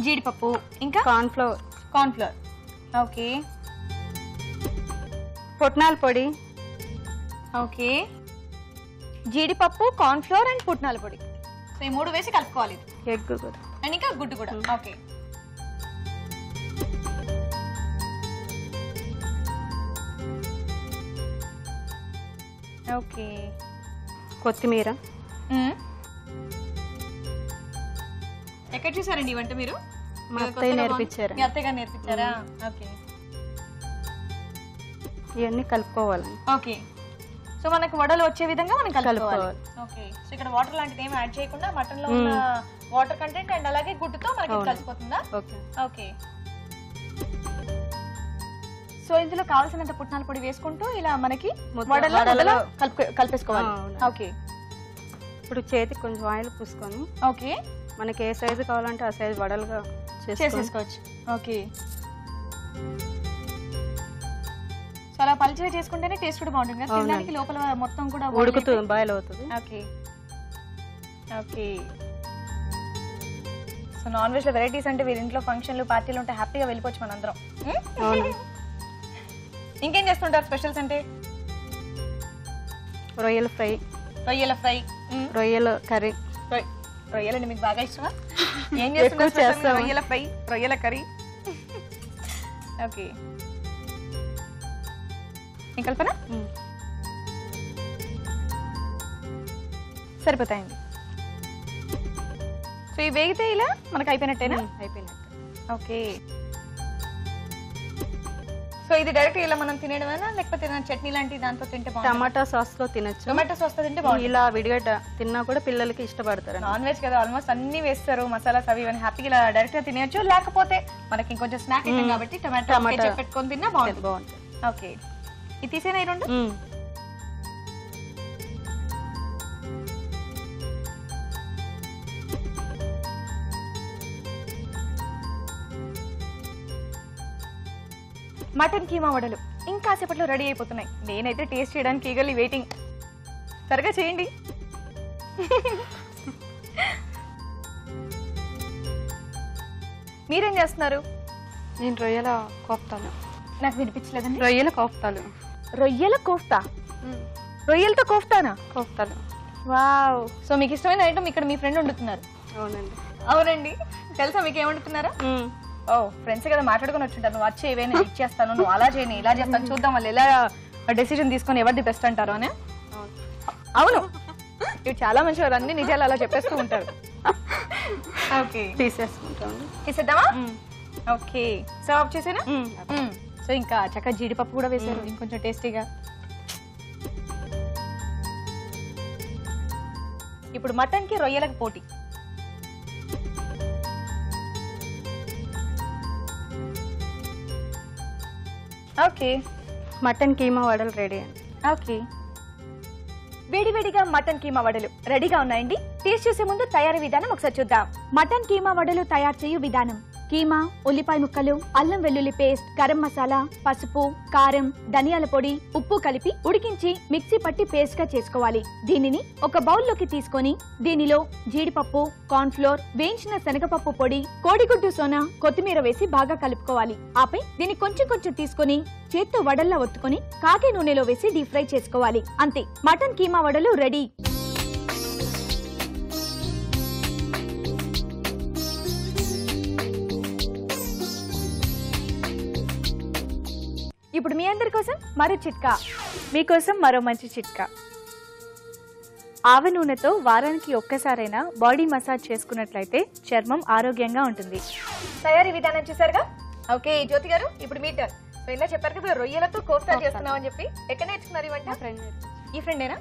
జీడిపప్పు, ఇంకా corn flour. Corn flour. Okay, పుట్నాల పొడి. ఓకే, జీడిపప్పు, కార్న్ ఫ్లోర్ అండ్ పుట్నాల పొడి. సో ఈ 3 వేసి కలుపుకోవాలి. ఎగ్ కూడా అండ్ ఇంకా గుడ్డు కూడా. Okay, okay. కొత్తిమీర. ఎక్కడ చూసారండి ఈ వంట మీరు? మా అత్తయ్య నేర్పించారు. మీ అత్తయ్య గారు నేర్పించారా? ఓకే, ఇవన్నీ కలుపుకోవాలి. ఓకే. సో మనకు వడలు వచ్చే విధంగా మనం కలుపుకోవాలి. ఓకే, సో ఇక్కడ వాటర్ లాంటిది ఏమి యాడ్ చేయకుండా మటన్ లో ఉన్న వాటర్ కంటెంట్ అండ్ అలాగే గుడ్డుతో మనకి కలిసిపోతుందా? Okay, okay. సో ఇందులో కావాల్సినంత పుట్నాల పొడి వేసుకుంటూ ఇలా మనకి వడలో కలిపేసుకోవాలి. ఓకే, ఇప్పుడు చేతికి కొంచెం ఆయిల్ పూసుకొని ఓకే మనకి ఏ సైజు కావాలంటే ఆ సైజు వడలుగా చేసేసుకోవచ్చు. ఓకే, సో అలా పల్చగా చేసుకుంటేనే టేస్ట్ కూడా బాగుంటుంది కదా, తినడానికి లోపల మొత్తం కూడా ఉడుకుతుంది, బాయిల్ అవుతుంది. Okay, okay. So non veg లో వెరైటీస్ అంటే వీరి ఇంట్లో ఫంక్షన్లు పార్టీలు ఉంటే హ్యాపీగా వెళ్ళిపోవచ్చు మనందరం. ఇంకేం చేస్తుంటారు స్పెషల్స్ అంటే? రొయ్యల ఫ్రై. రొయ్యల ఫ్రై, రొయ్యల కర్రీ. రొయ్యలండి మీకు బాగా ఇష్టమా? ఏం చేస్తున్నారు? రొయ్యల ఫ్రై, రొయ్యల కర్రీ. ఓకే, కల్పన సరిపోతాయండి. సో ఇవి వేగితే ఇలా మనకు అయిపోయినట్టేనా? అయిపోయినట్టు. ఓకే, సో ఇది డైరెక్ట్ ఇలా మనం తినేయడమేనా లేకపోతే చట్నీ లాంటి దాంతో తింటే బాగుంటుంది? టమాటా సాస్ తో తినచ్చు. టమాటా సాస్ తో తింటే బాగుంటుంది. ఇలా విడిగడ్డ తిన్నా కూడా పిల్లలకి ఇష్టపడతారు. నాన్ వెజ్ కదా, ఆల్మోస్ట్ అన్ని వేస్తారు, మసాలాస్ అవి ఇవన్నీ హ్యాపీగా ఇలా డైరెక్ట్ గా తినేయచ్చు. లేకపోతే మనకి ఇంకొంచెం స్నాక్ ఐటమ్ కాబట్టి టమాటా పెట్టుకొని తిన్నా బాగుంటుంది. ఓకే, ఇది తీసేనా ఈ 2? మటన్ కీమా వడలు ఇంకాసేపట్లో రెడీ అయిపోతున్నాయి. నేనైతే టేస్ట్ చేయడానికి ఈగర్లీ వెయిటింగ్. త్వరగా చేయండి. మీరేం చేస్తున్నారు? నేను రొయ్యల కోఫ్తాలు. నాకు వినిపించలేదండి. రొయ్యల కోఫ్తాలు. రొయ్యల కోఫ్తా? రొయ్యలతో కోఫ్తానా? కోఫ్తాలు. వావ్. సో మీకు ఇష్టమైన ఐటమ్ ఇక్కడ మీ ఫ్రెండ్ వండుతున్నారు. అవునండి. అవునండి. తెలుసా మీకు ఏం వండుతున్నారా? ఓ ఫ్రెండ్స్ కదా మాట్లాడుకుని వచ్చుంటారు. నువ్వు వచ్చి ఏవైనా ఇచ్చేస్తాను, నువ్వు అలా చేయని ఇలా చేస్తాను, చూద్దాం వాళ్ళు ఎలా డెసిషన్ తీసుకొని ఎవరిది బెస్ట్ అంటారు అని. అవును, ఇవి చాలా మంచివారు, అన్ని నిజాలు అలా చెప్పేస్తూ ఉంటారు. ఓకే, తీసేసుకుంటాము. తీసేద్దామా? ఓకే, సర్వ్ చేసేనా? సో ఇంకా చక్కగా జీడిపప్పు కూడా వేసారు ఇంకొంచెం టేస్టీగా. ఇప్పుడు మటన్ కి రొయ్యలకు పోటీ. ఓకే, మటన్ కీమా వడలు రెడీ అండి. ఓకే, వేడివేడిగా మటన్ కీమా వడలు రెడీగా ఉన్నాయండి. టేస్ట్ చేసే ముందు తయారీ విధానం ఒకసారి చూద్దాం. మటన్ కీమా వడలు తయారు చేయు విధానం: కీమా, ఉల్లిపాయ ముక్కలు, అల్లం వెల్లుల్లి పేస్ట్, గరం మసాలా, పసుపు, కారం, ధనియాల పొడి, ఉప్పు కలిపి ఉడికించి మిక్సీ పట్టి పేస్ట్ గా చేసుకోవాలి. దీనిని ఒక బౌల్లోకి తీసుకొని దీనిలో జీడిపప్పు, కార్న్ ఫ్లోర్, వేయించిన శనగపప్పు పొడి, కోడిగుడ్డు సోనా, కొత్తిమీర వేసి బాగా కలుపుకోవాలి. ఆపై దీన్ని కొంచెం కొంచెం తీసుకొని చేత్తో వడల్లా ఒత్తుకొని కాగే నూనెలో వేసి డీప్ ఫ్రై చేసుకోవాలి. అంతే, మటన్ కీమా వడలు రెడీ. ఇప్పుడు మీ అందరి కోసం మరో చిట్కా. మీకోసం మరో మంచి చిట్కా. ఆవ నూనెతో వారానికి ఒక్కసారైనా బాడీ మసాజ్ చేసుకున్నట్లయితే చర్మం ఆరోగ్యంగా ఉంటుంది. తయారీ విధానం చూసారుగా. ఓకే జ్యోతి గారు, ఇప్పుడు మీ టర్న్. సో ఇలా చెప్పారు కదా రొయ్యలతో కోఫ్తా చేస్తున్నాం అని చెప్పి. ఎక్కడ నేర్చుకున్నారు ఇవంట? ఈ ఫ్రెండేనా?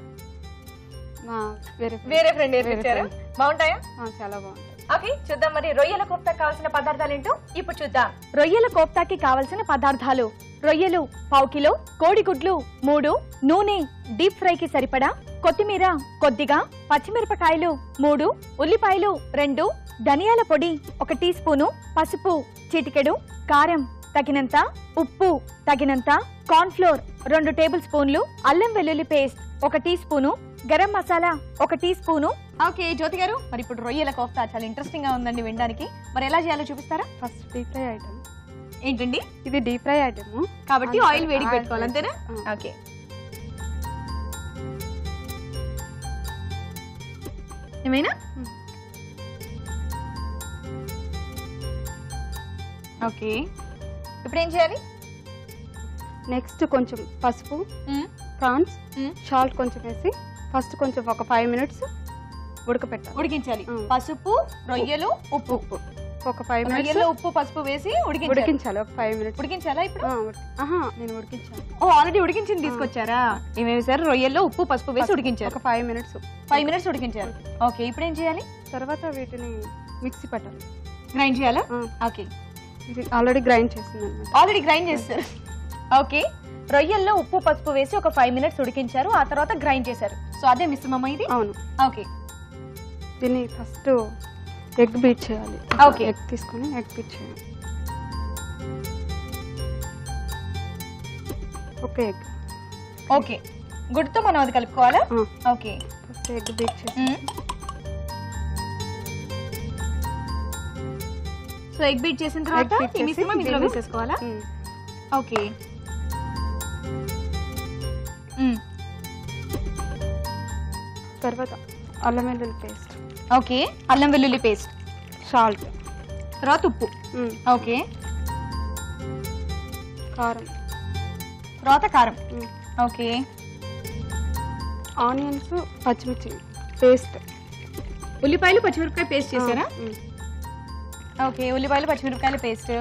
వేరే ఫ్రెండ్ నేర్పించారా? బాగుంటాయా? చాలా బాగుంటాయి. ఓకే, చూద్దాం మరి రొయ్యల కోఫ్తా కావాల్సిన పదార్థాలు ఏంటో ఇప్పుడు చూద్దాం. రొయ్యల కోఫ్తాకి కావాల్సిన పదార్థాలు: రొయ్యలు పావు కిలో, కోడిగుడ్లు 3, నూనె డీప్ ఫ్రై కి సరిపడా, కొత్తిమీర కొద్దిగా, పచ్చిమిరపకాయలు 3, ఉల్లిపాయలు 2, ధనియాల పొడి 1 టీ స్పూను, పసుపు చిటికెడు, కారం తగినంత, ఉప్పు తగినంత, కార్న్ ఫ్లోర్ 2 టేబుల్ స్పూన్లు, అల్లం వెల్లుల్లి paste 1 tea spoon, garam masala 1 tea spoon. Okay Jyothi గారు, మరి ఇప్పుడు రొయ్యల కోఫ్తా చాలా ఇంట్రెస్టింగ్ గా ఉందండి వినడానికి. మరి ఎలా చేయాలో చూపిస్తారా? First deep fry item. ఏంటండి? ఇది డీప్ ఫ్రై ఐటమ్ కాబట్టి ఆయిల్ వేడికి పెట్టుకోవాలి, అంతేనా? ఓకే, ఏమైనా? ఓకే, ఇప్పుడు ఏం చేయాలి? నెక్స్ట్ కొంచెం పసుపు, ప్రాన్స్, సాల్ట్ కొంచెం వేసి ఫస్ట్ కొంచెం ఒక 5 minutes ఉడకపెట్టాలి, ఉడికించాలి. పసుపు, రొయ్యలు, ఉప్పు. ఒక 5 minutes రొయ్యలు ఉప్పు పసుపు వేసి ఉడికించాలి. ఒక 5 minutes ఉడికించాలా ఇప్పుడు? నేను ఉడికించాను. ఓ ఆల్రెడీ ఉడికించింది తీసుకొచ్చారా? ఏమేమి సార్? రొయ్యల్లో ఉప్పు పసుపు వేసి ఉడికించారు. ఒక 5 minutes. 5 minutes ఉడికించారు. ఓకే, ఇప్పుడు ఏం చేయాలి? తర్వాత వీటిని మిక్సీ పట్టాలి, గ్రైండ్ చేయాలా? ఓకే, ఇది ఆల్రెడీ గ్రైండ్ చేసింది అనమాట. ఆల్రెడీ గ్రైండ్ చేస్తారు. ఓకే, రొయ్యల్లో ఉప్పు పసుపు వేసి ఒక 5 minutes ఉడికించారు, ఆ తర్వాత గ్రైండ్ చేశారు. సో అదే మిశ్రమం ఇది? అవును. ఓకే, దీన్ని ఫస్ట్ ఎగ్ బీట్ చేయాలి. ఓకే, ఎగ్ తీసుకొని ఎగ్ బీట్ చేయాలి. ఒక ఎగ్. ఓకే, గుడ్తో మనం అది కలుపుకోవాలా? ఓకే, ఫస్ట్ ఎగ్ బీట్ చేసి సో ఎగ్ బీట్ చేసిన తర్వాత ఈ మిశ్రమం ఇందులో వేసేసుకోవాలా? ఓకే, తర్వాత అల్లం వెల్లుల్లి పేస్ట్. ఓకే, అల్లం వెల్లుల్లి పేస్ట్, సాల్ట్, తర్వాత ఉప్పు. ఓకే, కారం, తర్వాత కారం. ఓకే, ఆనియన్స్, పచ్చిమిర్చి పేస్ట్, ఉల్లిపాయలు పచ్చిమిరపకాయ పేస్ట్ చేశారా? ఓకే, ఉల్లిపాయలు పచ్చిమిరపకాయల పేస్ట్,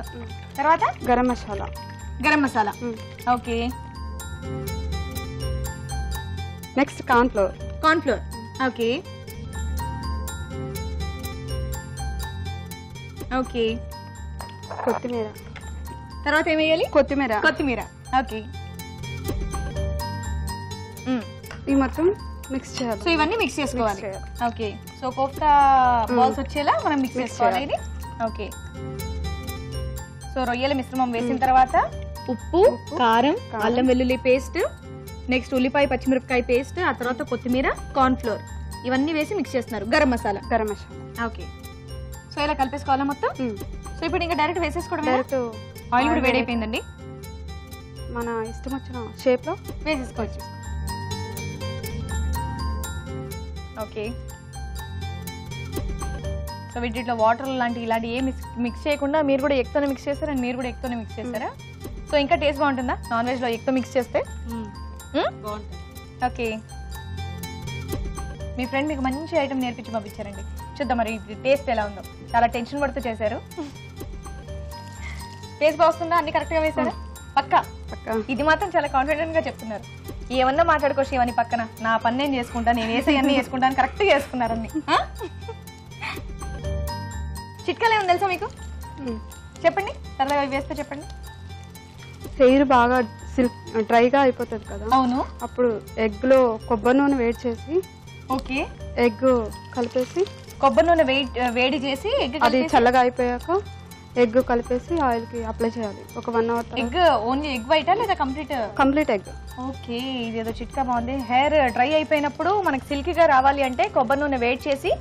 తర్వాత garam masala, garam masala. Okay, next corn flour. Corn flour. Okay, okay, కొత్తిమీర, తర్వాత ఏం వేయాలి? కొత్తిమీర. కొత్తిమీర. ఓకే, ఈ మొత్తం మిక్స్ చేయాలి. సో ఇవన్నీ మిక్స్ చేసుకోవాలి. Mix చేయాలి. ఓకే, సో కోఫ్తా బాల్స్ వచ్చేలా మనం మిక్స్ చేసుకోవాలి ఇది. ఓకే, సో రొయ్యల మిశ్రమం వేసిన తర్వాత ఉప్పు, కారం, అల్లం వెల్లుల్లి పేస్ట్, నెక్స్ట్ ఉల్లిపాయ పచ్చిమిరపకాయ పేస్ట్, ఆ తర్వాత కొత్తిమీర, కార్న్ ఫ్లోర్ ఇవన్నీ వేసి మిక్స్ చేస్తున్నారు. గరం మసాలా. ఓకే. సో ఇలా కలిపేసుకోవాలా మొత్తం? సో ఇప్పుడు ఇంకా డైరెక్ట్ వేసేసుకోవడం. డైరెక్ట్ ఆయిల్ కూడా వేడైపోయిందండి. మన ఇష్టం వచ్చిన షేప్ లో వేసేసుకోవచ్చు. ఓకే. సో వీటిలో వాటర్ ఇలాంటి ఏ మిక్స్ చేయకుండా మీరు కూడా ఎగ్తోనే మిక్స్ చేస్తారా? అండ్ మీరు కూడా ఎగ్తోనే మిక్స్ చేస్తారా? సో ఇంకా టేస్ట్ బాగుంటుందా నాన్ వెజ్ లో ఎగ్తో మిక్స్ చేస్తే? ఓకే. మీ ఫ్రెండ్ మీకు మంచి ఐటమ్ నేర్పించి పంపించారండి. చూద్దాం మరి టేస్ట్ ఎలా ఉందో. చాలా టెన్షన్ పడుతూ చేశారు. టేస్ట్ బాగుంటుందా? అన్ని కరెక్ట్ గా వేసారా? పక్కా. ఇది మాత్రం చాలా కాన్ఫిడెంట్ గా చెప్తున్నారు. ఏమన్నా మాట్లాడుకోవచ్చు ఇవన్నీ పక్కన. నా పని నేను చేసుకుంటా, నేను వేసే అన్ని చేసుకుంటాను. కరెక్ట్ గా చేసుకున్నారు అన్ని. చిట్కాలు ఏమో తెలుసా మీకు? చెప్పండి. సరదాగా వేస్తే చెప్పండి. హెయిర్ బాగా డ్రైగా అయిపోతుంది కదా. అవును. అప్పుడు ఎగ్ లో కొబ్బరి నూనె వేడి చేసి, ఓకే, ఎగ్ కలిపేసి, కొబ్బరి నూనె వేడి చేసి అది చల్లగా అయిపోయాక ఎగ్ కలిపేసి ఆయిల్ కి అప్లై చేయాలి. ఒక 1 అవర్. ఎగ్ ఓన్లీ ఎగ్ వైటా లేదా కంప్లీట్ ఎగ్? ఓకే. ఇదేదో చిట్కా బాగుంది. హెయిర్ డ్రై అయిపోయినప్పుడు మనకి సిల్కీగా రావాలి అంటే కొబ్బరి నూనె వేడి చేసి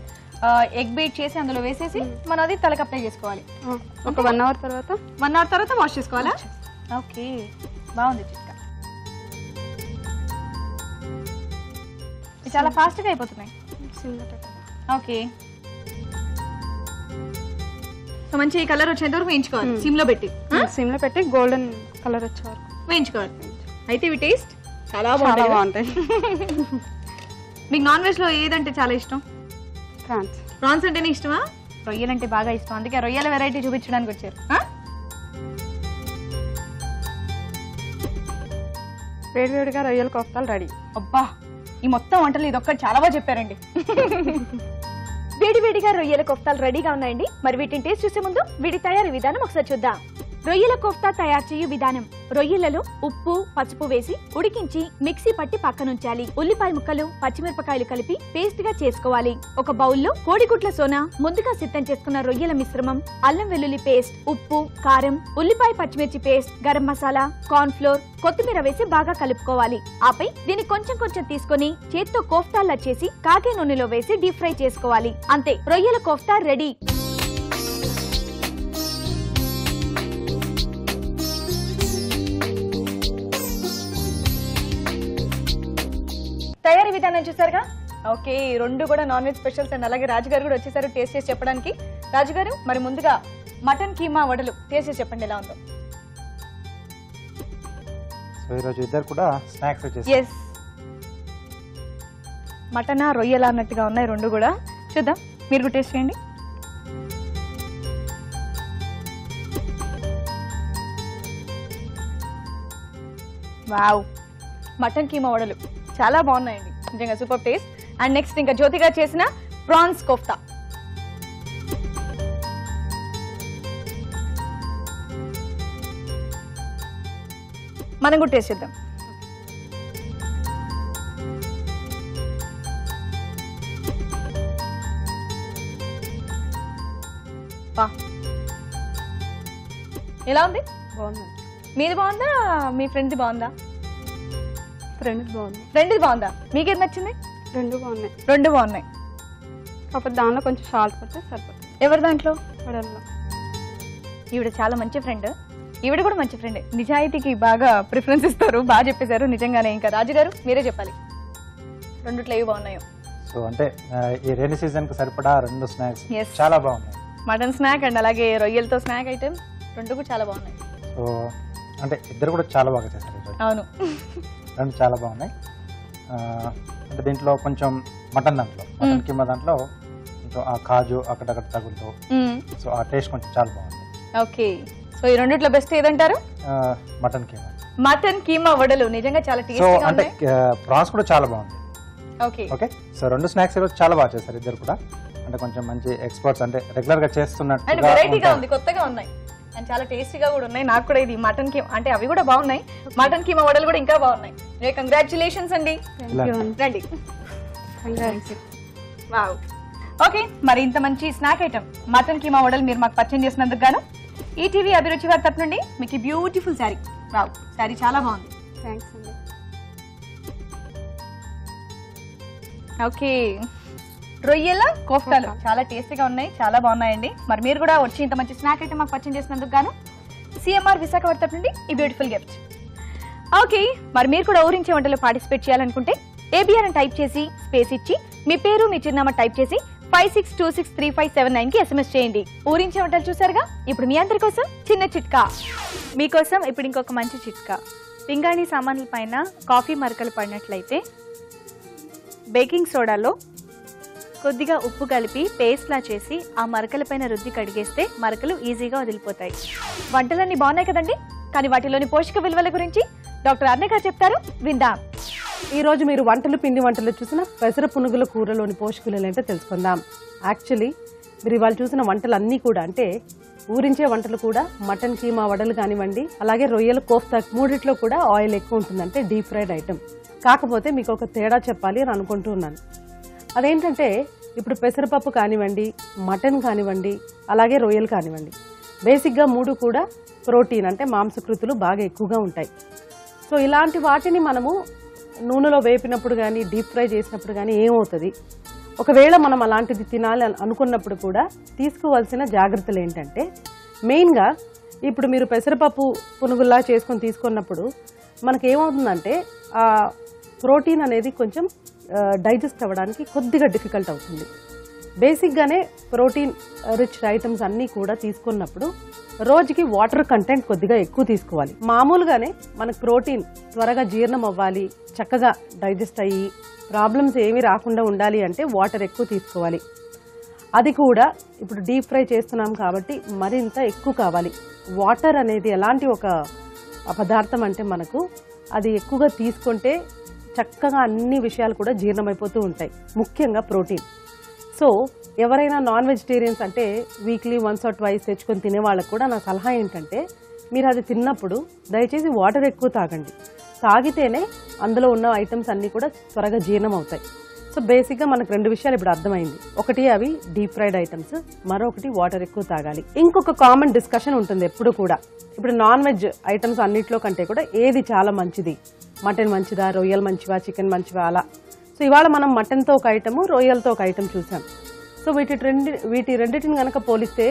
ఎగ్ బీట్ చేసి అందులో వేసేసి మనం అది తలకు అప్లై చేసుకోవాలి. ఒక 1 అవర్ తర్వాత 1 అవర్ తర్వాత వాష్ చేసుకోవాలా? ఓకే, బాగుంది చిట్కా. చాలా ఫాస్ట్ గా అయిపోతున్నాయి. ఓకే. సో మంచి కలర్ వచ్చేంత వరకు వేయించుకోవాలి. సిమ్ లో పెట్టి గోల్డెన్ కలర్ వచ్చే వరకు వేయించుకోవాలి. అయితే ఇవి టేస్ట్ చాలా బాగుంటాయి. మీకు నాన్ వెజ్ లో ఏదంటే చాలా ఇష్టం? ప్రాన్స్ అంటేనే ఇష్టమా? రొయ్యలు అంటే బాగా ఇష్టం. అందుకే రొయ్యల వెరైటీ చూపించడానికి వచ్చారు. వేడివేడిగా రొయ్యల కోఫ్తాలు రెడీ. అబ్బా, ఈ మొత్తం వంటలు ఇదొక్కటి చాలా బాగా చెప్పారండి. వేడివేడిగా రొయ్యల కోఫ్తాలు రెడీగా ఉన్నాయండి. మరి వీటిని టేస్ట్ చూసే ముందు వీటి తయారీ విధానం ఒకసారి చూద్దాం. రొయ్యల కోఫ్తా తయారు చేయు విధానం. రొయ్యలలో ఉప్పు, పసుపు వేసి ఉడికించి మిక్సీ పట్టి పక్కనుంచాలి. ఉల్లిపాయ ముక్కలు, పచ్చిమిరపకాయలు కలిపి పేస్ట్ గా చేసుకోవాలి. ఒక బౌల్లో కోడిగుడ్ల సోనా, ముందుగా సిద్ధం చేసుకున్న రొయ్యల మిశ్రమం, అల్లం వెల్లుల్లి పేస్ట్, ఉప్పు, కారం, ఉల్లిపాయ పచ్చిమిర్చి paste, garam masala, corn flour, కొత్తిమీర వేసి బాగా కలుపుకోవాలి. ఆపై దీన్ని కొంచెం కొంచెం తీసుకొని చేత్తో కోఫ్తాల్లా చేసి కాగే నూనెలో వేసి డీప్ ఫ్రై చేసుకోవాలి. అంతే, రొయ్యల కోఫ్తా రెడీ. తయారీ విధానం చూసారుగా. ఓకే, రెండు కూడా నాన్ వెజ్ స్పెషల్స్. అండ్ అలాగే రాజుగారు కూడా వచ్చేసారు టేస్ట్ చేసి చెప్పడానికి. రాజుగారు, మరి ముందుగా మటన్ కీమా వడలు టేస్ట్ చేసి చెప్పండి ఎలా ఉందో. సో ఈరోజు ఇద్దరు కూడా స్నాక్స్ వచ్చేసి ఎస్, మటనా రొయ్యలా అన్నట్టుగా ఉన్నాయి రెండు కూడా. చూద్దాం, మీరు కూడా టేస్ట్ చేయండి. వావ్, మటన్ కీమా వడలు చాలా బాగున్నాయండి, నిజంగా సూపర్ టేస్ట్. అండ్ నెక్స్ట్ ఇంకా జ్యోతిగా చేసిన ప్రాన్స్ కోఫ్తా. మనం కూడా టేస్ట్ చేద్దాం. ఎలా ఉంది? బాగుంది. మీది బాగుందా, మీ ఫ్రెండ్ది బాగుందా? ఫ్రెండ్ బాగుంది. ఫ్రెండ్ది బాగుందా? మీకేది నచ్చింది? రెండు బాగున్నాయి. రెండు బాగున్నాయి. కాకపోతే దానిలో కొంచెం సాల్ట్ పడితే సరిపోతుంది. ఎవరి దాంట్లో? వడల్లో. ఈవిడ చాలా మంచి ఫ్రెండ్. ఈవిడ కూడా మంచి ఫ్రెండ్. నిజాయితీకి బాగా ప్రిఫరెన్స్ ఇస్తారు. బాగా చెప్పేశారు నిజంగానే. ఇంకా రాజుగారు మీరే చెప్పాలి, రెండిట్లో ఏవి బాగున్నాయో. సో అంటే ఈ రెయినీ సీజన్ కు సరిపడా రెండు స్నాక్స్ Yes. చాలా బాగున్నాయి. మటన్ స్నాక్ అండ్ అలాగే రొయ్యలతో స్నాక్ ఐటమ్ రెండు కూడా చాలా బాగున్నాయి. సో అంటే ఇద్దరు కూడా చాలా బాగా చేశారు ఈరోజు. అవును, రెండు చాలా బాగున్నాయి. అంటే దీంట్లో కొంచెం మటన్ కీమా దాంట్లో కొంచెం ఆ కాజు అక్కడక్కడ తగులుతూ, సో ఆ టేస్ట్ కొంచెం చాలా బాగుంది. ఓకే, సో ఈ రెండిట్లో బెస్ట్ ఏదంటారు? మటన్ కీమా. మటన్ కీమా వడలు నిజంగా చాలా సో టేస్టీగా అంటే ఉన్నాయి. ప్రాన్స్ కూడా చాలా బాగుంది. ఓకే ఓకే, సో రెండు స్నాక్స్ ఈరోజు చాలా బాగా చేశారు ఇద్దరు కూడా. అంటే కొంచెం మంచి ఎక్స్పర్ట్స్, అంటే రెగ్యులర్ గా అండ్ చేస్తున్నట్టు వెరైటీగా ఉంది, కొత్తగా ఉన్నాయి అండ్ చాలా టేస్టీగా కూడా ఉన్నాయి. నాకు కూడా ఇది మటన్ కీమా అంటే అవి కూడా బాగున్నాయి, మటన్ కీమా వడలు కూడా ఇంకా బాగున్నాయి. కంగ్రాచులేషన్స్ అండి, రండి. వావ్. ఓకే, మరి ఇంత మంచి స్నాక్ ఐటమ్ మటన్ కీమా వడలు మీరు మాకు పరిచయం చేసినందుకు గాను ఈటీవీ అభిరుచి వారి తరపు నుండి మీకు బ్యూటిఫుల్ శారీ వావ్, సారీ చాలా బాగుంది. థ్యాంక్స్ అండి. ఓకే, రొయ్యల కోఫ్తాలు చాలా టేస్టీగా ఉన్నాయి, చాలా బాగున్నాయండి. మరి మీరు కూడా వచ్చి ఇంత మంచి స్నాక్ ఐటమ్ మాకు పరిచయం చేసినందుకు గాను సిఎంఆర్ విశాఖపట్నం నుండి ఈ బ్యూటిఫుల్ గిఫ్ట్. ఓకే, మరి మీరు కూడా ఊరించే వంటలో పార్టిసిపేట్ చేయాలనుకుంటే ఏబిఆర్ అని టైప్ చేసి స్పేస్ ఇచ్చి మీ పేరు మీ చిరునామా టైప్ చేసి 56263579 కి SMS చేయండి. ఊరించే వంటలు చూసారుగా, ఇప్పుడు మీ అందరి కోసం చిన్న చిట్కా. మీకోసం ఇప్పుడు ఇంకొక మంచి చిట్కా. పింగాణి సామాన్ల పైన కాఫీ మరకలు పడినట్లయితే బేకింగ్ సోడాలో కొద్దిగా ఉప్పు కలిపి పేస్ట్లా చేసి ఆ మరకల పైన రుద్ది కడిగేస్తే మరకలు ఈజీగా వదిలిపోతాయి. వంటలన్నీ బాగున్నాయి కదండి, కానీ వాటిలోని పోషక విలువల గురించి డాక్టర్ అర్ణ గారు చెప్తారు, విందాం. ఈ రోజు మీరు పిండి వంటలు చూసిన పెసర పునుగుల కూరలోని పోషక విలువలు ఏంటో తెలుసుకుందాం. యాక్చువల్లీ మీరు ఇవాళ చూసిన వంటలు అన్నీ కూడా, అంటే ఊరించే వంటలు కూడా, మటన్ కీమా వడలు కానివ్వండి, అలాగే రొయ్యల కోఫ్తా, మూడిట్లో కూడా ఆయిల్ ఎక్కువ ఉంటుంది, అంటే డీప్ ఫ్రైడ్ ఐటమ్. కాకపోతే మీకు ఒక తేడా చెప్పాలి అని అనుకుంటూ ఉన్నాను. అదేంటంటే ఇప్పుడు పెసరపప్పు కానివ్వండి, మటన్ కానివ్వండి, అలాగే రొయ్యలు కానివ్వండి, బేసిక్గా మూడు కూడా ప్రోటీన్, అంటే మాంసకృతులు బాగా ఎక్కువగా ఉంటాయి. సో ఇలాంటి వాటిని మనము నూనెలో వేపినప్పుడు కానీ, డీప్ ఫ్రై చేసినప్పుడు కానీ ఏమవుతుంది, ఒకవేళ మనం అలాంటిది తినాలి అనుకున్నప్పుడు కూడా తీసుకోవాల్సిన జాగ్రత్తలు ఏంటంటే, మెయిన్గా ఇప్పుడు మీరు పెసరపప్పు పునుగుల్లా చేసుకొని తీసుకున్నప్పుడు మనకేమవుతుందంటే ఆ ప్రోటీన్ అనేది కొంచెం డైజెస్ట్ అవ్వడానికి కొద్దిగా డిఫికల్ట్ అవుతుంది. బేసిక్గానే ప్రోటీన్ రిచ్ ఐటమ్స్ అన్నీ కూడా తీసుకున్నప్పుడు రోజుకి వాటర్ కంటెంట్ కొద్దిగా ఎక్కువ తీసుకోవాలి. మామూలుగానే మనకు ప్రోటీన్ త్వరగా జీర్ణం అవ్వాలి, చక్కగా డైజెస్ట్ అయ్యి ప్రాబ్లమ్స్ ఏమీ రాకుండా ఉండాలి అంటే వాటర్ ఎక్కువ తీసుకోవాలి. అది కూడా ఇప్పుడు డీప్ ఫ్రై చేస్తున్నాం కాబట్టి మరింత ఎక్కువ కావాలి. వాటర్ అనేది ఎలాంటి ఒక పదార్థం అంటే మనకు అది ఎక్కువగా తీసుకుంటే చక్కగా అన్ని విషయాలు కూడా జీర్ణమైపోతూ ఉంటాయి, ముఖ్యంగా ప్రోటీన్. సో ఎవరైనా నాన్ వెజిటేరియన్స్ అంటే వీక్లీ వన్స్ ఆర్ ట్వైస్ తెచ్చుకొని తినే వాళ్ళకు కూడా నా సలహా ఏంటంటే, మీరు అది తిన్నప్పుడు దయచేసి వాటర్ ఎక్కువ తాగండి. తాగితేనే అందులో ఉన్న ఐటమ్స్ అన్నీ కూడా త్వరగా జీర్ణం అవుతాయి. సో బేసిక్గా మనకు రెండు విషయాలు ఇప్పుడు అర్థమైంది. ఒకటి అవి డీప్ ఫ్రైడ్ ఐటమ్స్, మరొకటి వాటర్ ఎక్కువ తాగాలి. ఇంకొక కామన్ డిస్కషన్ ఉంటుంది ఎప్పుడు కూడా, ఇప్పుడు నాన్ వెజ్ ఐటమ్స్ అన్నిట్లో కంటే కూడా ఏది చాలా మంచిది, మటన్ మంచిదా, రొయ్యలు మంచివా, చికెన్ మంచివా, అలా. సో ఇవాళ మనం మటన్తో ఒక ఐటము, రొయ్యలతో ఒక ఐటమ్ చూసాం. సో వీటి రెండింటిని కనుక పోలిస్తే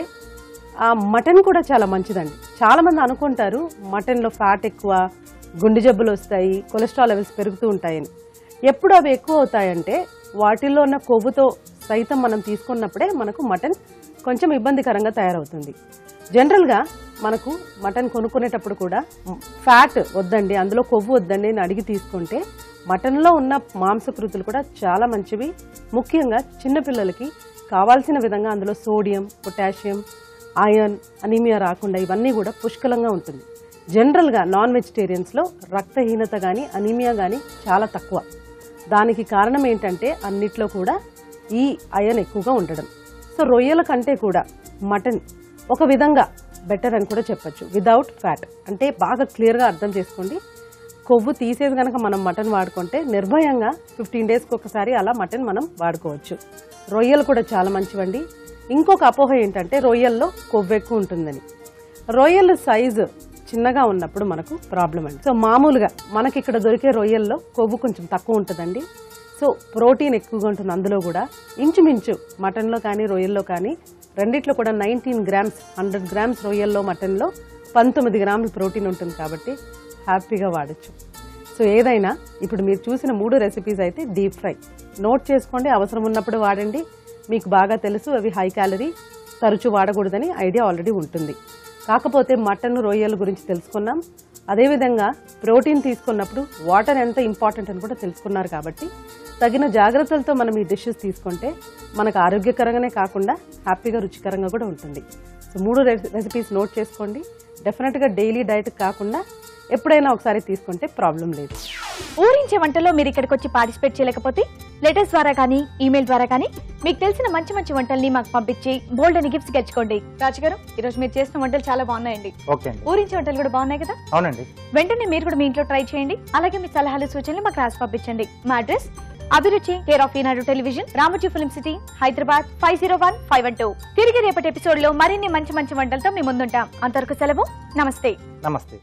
ఆ మటన్ కూడా చాలా మంచిదండి. చాలామంది అనుకుంటారు మటన్లో ఫ్యాట్ ఎక్కువ, గుండె జబ్బులు వస్తాయి, కొలెస్ట్రాల్ లెవెల్స్ పెరుగుతూ ఉంటాయని. ఎప్పుడు అవి ఎక్కువ అవుతాయంటే వాటిల్లో ఉన్న కొవ్వుతో సైతం మనం తీసుకున్నప్పుడే మనకు మటన్ కొంచెం ఇబ్బందికరంగా తయారవుతుంది. జనరల్గా మనకు మటన్ కొనుక్కునేటప్పుడు కూడా ఫ్యాట్ వద్దండి, అందులో కొవ్వు వద్దండి అని అడిగి తీసుకుంటే మటన్లో ఉన్న మాంసకృతులు కూడా చాలా మంచివి. ముఖ్యంగా చిన్నపిల్లలకి కావాల్సిన విధంగా అందులో సోడియం, పొటాషియం, ఐరన్, అనీమియా రాకుండా ఇవన్నీ కూడా పుష్కలంగా ఉంటుంది. జనరల్గా నాన్ వెజిటేరియన్స్లో రక్తహీనత కానీ, అనీమియా కానీ చాలా తక్కువ. దానికి కారణం ఏంటంటే అన్నిట్లో కూడా ఈ ఐరన్ ఎక్కువగా ఉండడం. సో రొయ్యల కంటే కూడా మటన్ ఒక విధంగా బెటర్ అని కూడా చెప్పచ్చు, వితౌట్ ఫ్యాట్. అంటే బాగా క్లియర్గా అర్థం చేసుకోండి, కొవ్వు తీసేది కనుక మనం మటన్ వాడుకుంటే నిర్భయంగా 15 డేస్కి ఒకసారి అలా మటన్ మనం వాడుకోవచ్చు. రొయ్యలు కూడా చాలా మంచివండి. ఇంకొక అపోహ ఏంటంటే రొయ్యల్లో కొవ్వు ఎక్కువ ఉంటుందని. రొయ్యల సైజు చిన్నగా ఉన్నప్పుడు మనకు ప్రాబ్లం అండి. సో మామూలుగా మనకి ఇక్కడ దొరికే రొయ్యల్లో కొవ్వు కొంచెం తక్కువ ఉంటుందండి. సో ప్రోటీన్ ఎక్కువగా ఉంటుంది అందులో కూడా. ఇంచుమించు మటన్లో కానీ రొయ్యల్లో కానీ రెండిట్లో కూడా 19 గ్రామ్స్, 100 గ్రామ్స్ రొయ్యల్లో, మటన్లో 19 గ్రాముల ప్రోటీన్ ఉంటుంది కాబట్టి హ్యాపీగా వాడచ్చు. సో ఏదైనా ఇప్పుడు మీరు చూసిన 3 రెసిపీస్ అయితే డీప్ ఫ్రై నోట్ చేసుకోండి, అవసరం ఉన్నప్పుడు వాడండి. మీకు బాగా తెలుసు అవి హై క్యాలరీ, తరచూ వాడకూడదని ఐడియా ఆల్రెడీ ఉంటుంది. కాకపోతే మటన్, రొయ్యల గురించి తెలుసుకున్నాం. అదేవిధంగా ప్రోటీన్ తీసుకున్నప్పుడు వాటర్ ఎంత ఇంపార్టెంట్ అని కూడా తెలుసుకున్నారు కాబట్టి తగిన జాగ్రత్తలతో మనం ఈ డిషెస్ తీసుకుంటే మనకు ఆరోగ్యకరంగానే కాకుండా హ్యాపీగా, రుచికరంగా కూడా ఉంటుంది. సో 3 రెసిపీస్ నోట్ చేసుకోండి. డెఫినెట్గా డైలీ డైట్ కాకుండా ఎప్పుడైనా ఒకసారి తీసుకుంటే ప్రాబ్లం లేదు. ఊరించే వంటల్లో మీరు ఇక్కడికి వచ్చి పార్టిసిపేట్ చేయలేకపోతే లెటర్స్ ద్వారా కానీ, ఈమెయిల్ ద్వారా కానీ మీకు తెలిసిన మంచి మంచి వంటల్ని మాకు పంపించి బోల్డ్ అని గిఫ్ట్స్ గెలుచుకోండి. రాజుగారు, ఈ రోజు మీరు చేసిన వంటలు చాలా బాగున్నాయండి. ఓకే అండి. ఊరించే వంటలు కూడా బాగున్నాయి కదా? అవునండి. వెంటనే మీరు కూడా మీ ఇంట్లో ట్రై చేయండి. అలాగే మీ సలహాలు, సూచనలు మాకు రాసి పంపించండి. మా అడ్రస్ అభిరుచి, care of Eenadu television, Ramoji film city, Hyderabad 501512. తిరిగి రేపటి ఎపిసోడ్ లో మరిన్ని మంచి మంచి వంటలతో మీ ముందుంటాం. అంతవరకు సెలవు. నమస్తే. నమస్తే.